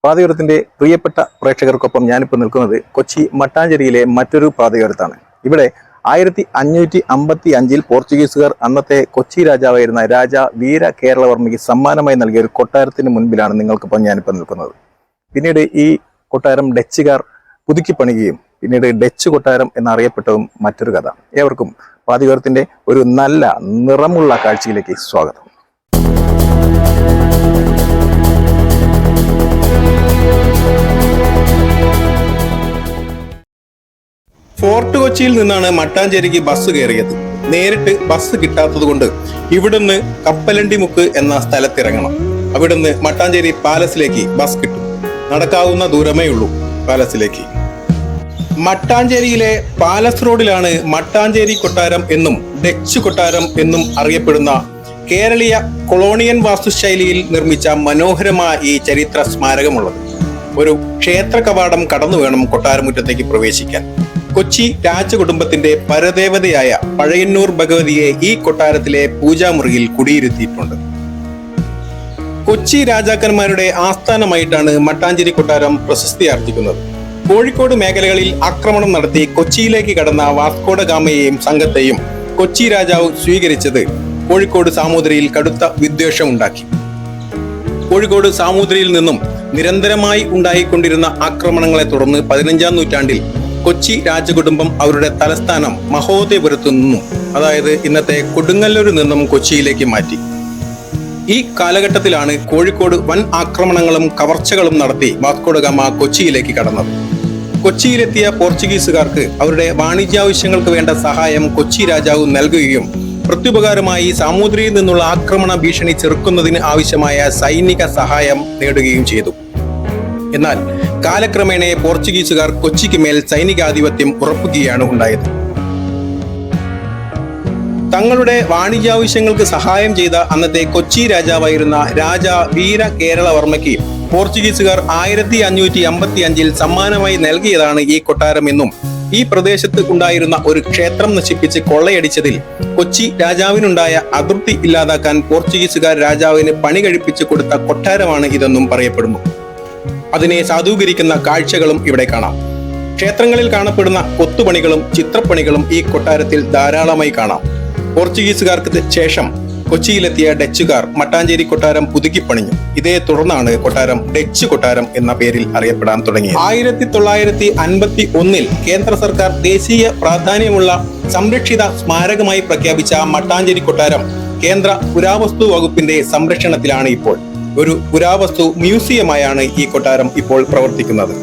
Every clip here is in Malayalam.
പാതയോരത്തിന്റെ പ്രിയപ്പെട്ട പ്രേക്ഷകർക്കൊപ്പം ഞാനിപ്പോൾ നിൽക്കുന്നത് കൊച്ചി മട്ടാഞ്ചേരിയിലെ മറ്റൊരു പാതയോരത്താണ്. ഇവിടെ 1555 പോർച്ചുഗീസുകാർ അന്നത്തെ കൊച്ചി രാജാവായിരുന്ന രാജ വീര കേരളവർമ്മയ്ക്ക് സമ്മാനമായി നൽകിയ ഒരു കൊട്ടാരത്തിന് മുൻപിലാണ് നിങ്ങൾക്കിപ്പം ഞാനിപ്പോൾ നിൽക്കുന്നത്. പിന്നീട് ഈ കൊട്ടാരം ഡച്ചുകാർ പുതുക്കി പണിയുകയും പിന്നീട് ഡച്ച് കൊട്ടാരം എന്നറിയപ്പെട്ടതും മറ്റൊരു കഥ. ഏവർക്കും പാതയോരത്തിന്റെ ഒരു നല്ല നിറമുള്ള കാഴ്ചയിലേക്ക് സ്വാഗതം. ഫോർട്ട് കൊച്ചിയിൽ നിന്നാണ് മട്ടാഞ്ചേരിക്ക് ബസ് കയറിയത്. നേരിട്ട് ബസ് കിട്ടാത്തത് കൊണ്ട് ഇവിടുന്ന് കപ്പലണ്ടിമുക്ക് എന്ന സ്ഥലത്തിറങ്ങണം. അവിടുന്ന് മട്ടാഞ്ചേരി പാലസിലേക്ക് ബസ് കിട്ടും. നടക്കാവുന്ന ദൂരമേ ഉള്ളൂ പാലസിലേക്ക്. മട്ടാഞ്ചേരിയിലെ പാലസ് റോഡിലാണ് മട്ടാഞ്ചേരി കൊട്ടാരം എന്നും ഡച്ച് കൊട്ടാരം എന്നും അറിയപ്പെടുന്ന കേരളീയ കൊളോണിയൻ വാസ്തുശൈലിയിൽ നിർമ്മിച്ച മനോഹരമായ ഈ ചരിത്ര സ്മാരകമുള്ളത്. ഒരു ക്ഷേത്ര കവാടം കടന്നു വേണം കൊട്ടാരമുറ്റത്തേക്ക് പ്രവേശിക്കാൻ. കൊച്ചി രാജകുടുംബത്തിന്റെ പരദേവതയായ പഴയന്നൂർ ഭഗവതിയെ ഈ കൊട്ടാരത്തിലെ പൂജാമുറിയിൽ കുടിയിരുത്തിയിട്ടുണ്ട്. കൊച്ചി രാജാക്കന്മാരുടെ ആസ്ഥാനമായിട്ടാണ് മട്ടാഞ്ചേരി കൊട്ടാരം പ്രശസ്തിയാർജിക്കുന്നത്. കോഴിക്കോട് മേഖലകളിൽ ആക്രമണം നടത്തി കൊച്ചിയിലേക്ക് കടന്ന വാസ്കോഡ ഗാമയെയും സംഘത്തെയും കൊച്ചി രാജാവ് സ്വീകരിച്ചത് കോഴിക്കോട് സാമൂതിരിയിൽ കടുത്ത വിദ്വേഷമുണ്ടാക്കി. കോഴിക്കോട് സാമൂതിരിയിൽ നിന്നും നിരന്തരമായി ഉണ്ടായിക്കൊണ്ടിരുന്ന ആക്രമണങ്ങളെ തുടർന്ന് 15-ാം നൂറ്റാണ്ടിൽ കൊച്ചി രാജകുടുംബം അവരുടെ തലസ്ഥാനം മഹോദയപുരത്തു നിന്നും, അതായത് ഇന്നത്തെ കൊടുങ്ങല്ലൂരിൽ നിന്നും കൊച്ചിയിലേക്ക് മാറ്റി. ഈ കാലഘട്ടത്തിലാണ് കോഴിക്കോട് വൻ ആക്രമണങ്ങളും കവർച്ചകളും നടത്തി വാസ്കോഡ ഗാമ കൊച്ചിയിലേക്ക് കടന്നത്. കൊച്ചിയിലെത്തിയ പോർച്ചുഗീസുകാർക്ക് അവരുടെ വാണിജ്യാവശ്യങ്ങൾക്ക് വേണ്ട സഹായം കൊച്ചി രാജാവ് നൽകുകയും പ്രത്യുപകാരമായി സാമൂതിരിയിൽ നിന്നുള്ള ആക്രമണ ഭീഷണി ചെറുക്കുന്നതിന് ആവശ്യമായ സൈനിക സഹായം നേടുകയും ചെയ്തു. എന്നാൽ കാലക്രമേണ പോർച്ചുഗീസുകാർ കൊച്ചിക്ക് മേൽ സൈനികാധിപത്യം ഉറപ്പിക്കുകയാണ് ഉണ്ടായത്. തങ്ങളുടെ വാണിജ്യാവശ്യങ്ങൾക്ക് സഹായം ചെയ്ത അന്നത്തെ കൊച്ചി രാജാവായിരുന്ന രാജ വീര കേരളവർമ്മയ്ക്ക് പോർച്ചുഗീസുകാർ 1555 സമ്മാനമായി നൽകിയതാണ് ഈ കൊട്ടാരം എന്നും ഈ പ്രദേശത്ത് ഉണ്ടായിരുന്ന ഒരു ക്ഷേത്രം നശിപ്പിച്ച് കൊള്ളയടിച്ചതിൽ കൊച്ചി രാജാവിനുണ്ടായ അതൃപ്തി ഇല്ലാതാക്കാൻ പോർച്ചുഗീസുകാർ രാജാവിന് പണി കഴിപ്പിച്ചു കൊടുത്ത കൊട്ടാരമാണ് ഇതെന്നും പറയപ്പെടുന്നു. അതിനെ സാധൂകരിക്കുന്ന കാഴ്ചകളും ഇവിടെ കാണാം. ക്ഷേത്രങ്ങളിൽ കാണപ്പെടുന്ന കൊത്തുപണികളും ചിത്രപ്പണികളും ഈ കൊട്ടാരത്തിൽ ധാരാളമായി കാണാം. പോർച്ചുഗീസുകാർക്ക് ശേഷം കൊച്ചിയിലെത്തിയ ഡച്ചുകാർ മട്ടാഞ്ചേരി കൊട്ടാരം പുതുക്കിപ്പണിഞ്ഞു. ഇതേ തുടർന്നാണ് കൊട്ടാരം ഡച്ച് കൊട്ടാരം എന്ന പേരിൽ അറിയപ്പെടാൻ തുടങ്ങിയത്. 1951 കേന്ദ്ര സർക്കാർ ദേശീയ പ്രാധാന്യമുള്ള സംരക്ഷിത സ്മാരകമായി പ്രഖ്യാപിച്ച മട്ടാഞ്ചേരി കൊട്ടാരം കേന്ദ്ര പുരാവസ്തു വകുപ്പിന്റെ സംരക്ഷണത്തിലാണ് ഇപ്പോൾ. ഒരു പുരാവസ്തു മ്യൂസിയമായാണ് ഈ കൊട്ടാരം ഇപ്പോൾ പ്രവർത്തിക്കുന്നത്.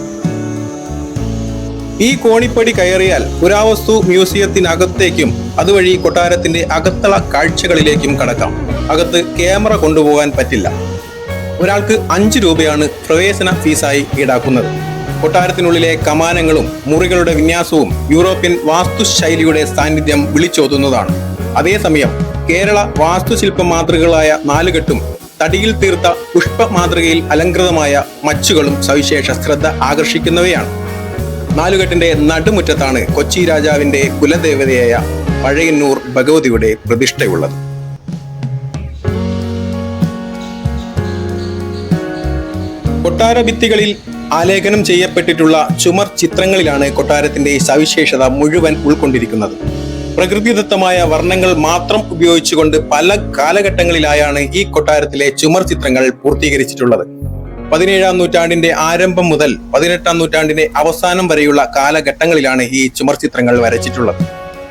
ഈ കോണിപ്പടി കയറിയാൽ പുരാവസ്തു മ്യൂസിയത്തിനകത്തേക്കും അതുവഴി കൊട്ടാരത്തിന്റെ അകത്തള കാഴ്ചകളിലേക്കും കടക്കാം. അകത്ത് ക്യാമറ കൊണ്ടുപോകാൻ പറ്റില്ല. ഒരാൾക്ക് 5 രൂപയാണ് പ്രവേശന ഫീസായി ഈടാക്കുന്നത്. കൊട്ടാരത്തിനുള്ളിലെ കമാനങ്ങളും മുറികളുടെ വിന്യാസവും യൂറോപ്യൻ വാസ്തുശൈലിയുടെ സാന്നിധ്യം വിളിച്ചോതുന്നതാണ്. അതേസമയം കേരള വാസ്തുശില്പ മാതൃകകളായ 4 കെട്ടും തടിയിൽ തീർത്ത പുഷ്പ മാതൃകയിൽ അലങ്കൃതമായ മച്ചുകളും സവിശേഷ ശ്രദ്ധ ആകർഷിക്കുന്നവയാണ്. 4 കെട്ടിന്റെ നടുമുറ്റത്താണ് കൊച്ചി രാജാവിന്റെ കുലദേവതയായ പഴയന്നൂർ ഭഗവതിയുടെ പ്രതിഷ്ഠയുള്ളത്. കൊട്ടാര ഭിത്തികളിൽ ആലേഖനം ചെയ്യപ്പെട്ടിട്ടുള്ള ചുമർ ചിത്രങ്ങളിലാണ് കൊട്ടാരത്തിന്റെ സവിശേഷത മുഴുവൻ ഉൾക്കൊണ്ടിരിക്കുന്നത്. പ്രകൃതിദത്തമായ വർണ്ണങ്ങൾ മാത്രം ഉപയോഗിച്ചുകൊണ്ട് പല കാലഘട്ടങ്ങളിലായാണ് ഈ കൊട്ടാരത്തിലെ ചുമർ ചിത്രങ്ങൾ പൂർത്തീകരിച്ചിട്ടുള്ളത്. 17-ാം നൂറ്റാണ്ടിന്റെ ആരംഭം മുതൽ 18-ാം നൂറ്റാണ്ടിന്റെ അവസാനം വരെയുള്ള കാലഘട്ടങ്ങളിലാണ് ഈ ചുമർ ചിത്രങ്ങൾ വരച്ചിട്ടുള്ളത്.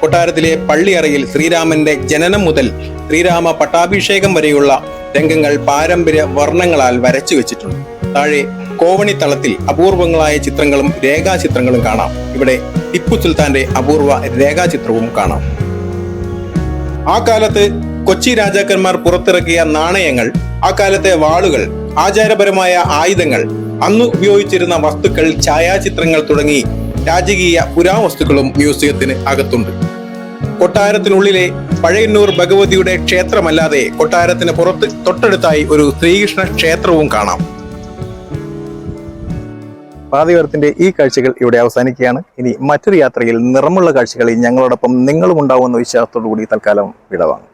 കൊട്ടാരത്തിലെ പള്ളിയറയിൽ ശ്രീരാമന്റെ ജനനം മുതൽ ശ്രീരാമ പട്ടാഭിഷേകം വരെയുള്ള രംഗങ്ങൾ പാരമ്പര്യ വർണ്ണങ്ങളാൽ വരച്ചു വെച്ചിട്ടുണ്ട്. താഴെ കോവണിത്തളത്തിൽ അപൂർവങ്ങളായ ചിത്രങ്ങളും രേഖാചിത്രങ്ങളും കാണാം. ഇവിടെ ടിപ്പു സുൽത്താന്റെ അപൂർവ രേഖാചിത്രവും കാണാം. ആ കാലത്ത് കൊച്ചി രാജാക്കന്മാർ പുറത്തിറക്കിയ നാണയങ്ങൾ, ആ കാലത്തെ വാളുകൾ, ആചാരപരമായ ആയുധങ്ങൾ, അന്ന് ഉപയോഗിച്ചിരുന്ന വസ്തുക്കൾ, ഛായാചിത്രങ്ങൾ തുടങ്ങി രാജകീയ പുരാവസ്തുക്കളും മ്യൂസിയത്തിന് അകത്തുണ്ട്. കൊട്ടാരത്തിനുള്ളിലെ പഴയന്നൂർ ഭഗവതിയുടെ ക്ഷേത്രമല്ലാതെ കൊട്ടാരത്തിന് പുറത്ത് തൊട്ടടുത്തായി ഒരു ശ്രീകൃഷ്ണ ക്ഷേത്രവും കാണാം. പാതയോരത്തിന്റെ ഈ കാഴ്ചകൾ ഇവിടെ അവസാനിക്കുകയാണ്. ഇനി മറ്റൊരു യാത്രയിൽ നിറമുള്ള കാഴ്ചകളിൽ ഞങ്ങളോടൊപ്പം നിങ്ങളും ഉണ്ടാവുമെന്ന വിശ്വാസത്തോടു കൂടി തൽക്കാലം വിടവാങ്ങും.